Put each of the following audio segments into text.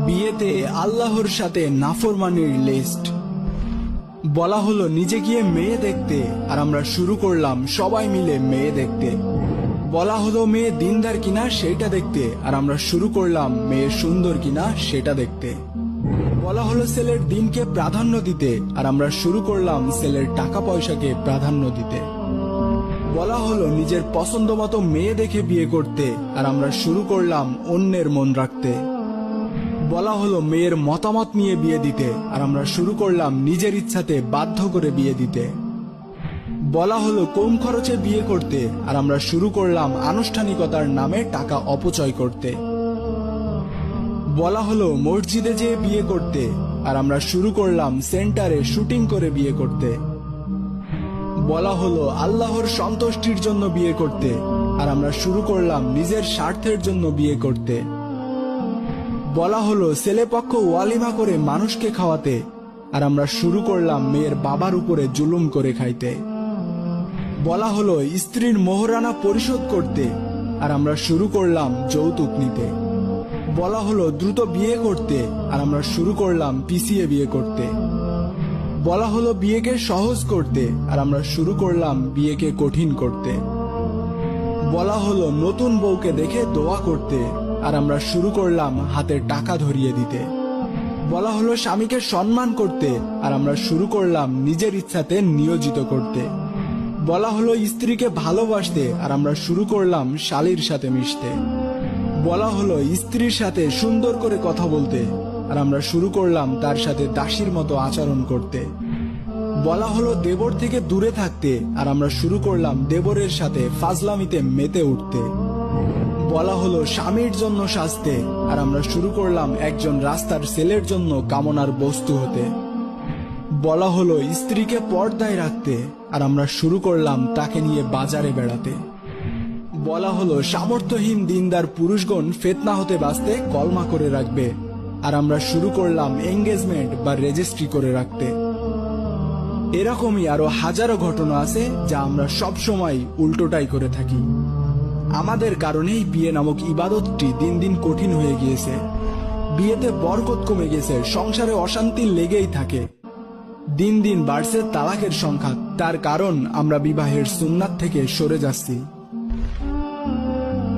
বিয়েতে আল্লাহর সাথে নাফরমানির লিস্ট। বলা হলো নিজে গিয়ে মেয়ে দেখতে, আর আমরা শুরু করলাম সবাই মিলে মেয়ে দেখতে। বলা হলো মেয়ে দিনদার কিনা সেটা দেখতে, আর আমরা শুরু করলাম মেয়ে সুন্দর কিনা সেটা দেখতে। বলা হলো ছেলের দিনকে প্রাধান্য দিতে, আর আমরা শুরু করলাম ছেলের টাকা পয়সাকে প্রাধান্য দিতে। বলা হলো নিজের পছন্দ মতো মেয়ে দেখে বিয়ে করতে, আর আমরা শুরু করলাম অন্যের মন রাখতে। বলা হলো মেয়ের মতামত নিয়ে বিয়ে দিতে, আর আমরা শুরু করলাম নিজের ইচ্ছাতে বাধ্য করে বিয়ে দিতে। বলা হলো কম খরচে বিয়ে করতে, আর আমরা শুরু করলাম আনুষ্ঠানিকতার নামে টাকা অপচয় করতে। বলা হলো মসজিদে যেয়ে বিয়ে করতে, আর আমরা শুরু করলাম সেন্টারে শুটিং করে বিয়ে করতে। বলা হলো আল্লাহর সন্তুষ্টির জন্য বিয়ে করতে, আর আমরা শুরু করলাম নিজের স্বার্থের জন্য বিয়ে করতে। বলা হলো ছেলেপক্ষ ওয়ালিমা করে মানুষকে খাওয়াতে, আর আমরা শুরু করলাম মেয়ের বাবার উপরে জুলুম করে খাইতে। বলা হলো স্ত্রীর মোহরানা পরিশোধ করতে, আর আমরা শুরু করলাম যৌতুক নিতে। বলা হলো দ্রুত বিয়ে করতে, আর আমরা শুরু করলাম পিছিয়ে বিয়ে করতে। বলা হলো বিয়েকে সহজ করতে, আর আমরা শুরু করলাম বিয়েকে কঠিন করতে। বলা হলো নতুন বউকে দেখে দোয়া করতে, আর আমরা শুরু করলাম হাতে টাকা ধরিয়ে দিতে। বলা হলো স্বামীকে সম্মান করতে, আর আমরা শুরু করলাম নিজের ইচ্ছাতে নিয়োজিত করতে। বলা হলো স্ত্রীকে ভালোবাসতে, আর আমরা শুরু করলাম শালীর সাথে মিশতে। বলা হলো স্ত্রীর সাথে সুন্দর করে কথা বলতে, আর আমরা শুরু করলাম তার সাথে দাসীর মতো আচরণ করতে। বলা হলো দেবর থেকে দূরে থাকতে, আর আমরা শুরু করলাম দেবরের সাথে ফাজলামিতে মেতে উঠতে। বলা হলো স্বামীর জন্য সাজতে, আর আমরা শুরু করলাম একজন রাস্তার ছেলের জন্য কামনার বস্তু হতে। বলা হলো স্ত্রীকে পর্দায় রাখতে, আর আমরা শুরু করলাম তাকে নিয়ে বাজারে বেড়াতে। বলা হলো সামর্থ্যহীন দিনদার পুরুষগণ ফিতনা হতে বাঁচতে কলমা করে রাখবে, আর আমরা শুরু করলাম এঙ্গেজমেন্ট বা রেজিস্ট্রি করে রাখতে। এরকমই আরো হাজারো ঘটনা আছে যা আমরা সব সময় উল্টোটাই করে থাকি। আমাদের কারণেই বিয়ে নামক ইবাদতটি দিন দিন কঠিন হয়ে গিয়েছে। বিয়েতে বরকত কমে গেছে, সংসারে অশান্তি লেগেই থাকে। দিন দিন বাড়ছে তালাকের সংখ্যা, তার কারণ আমরা বিবাহের সুন্নাত থেকে সরে যাচ্ছি।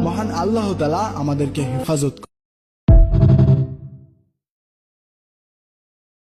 মহান আল্লাহ তাআলা আমাদেরকে হেফাজত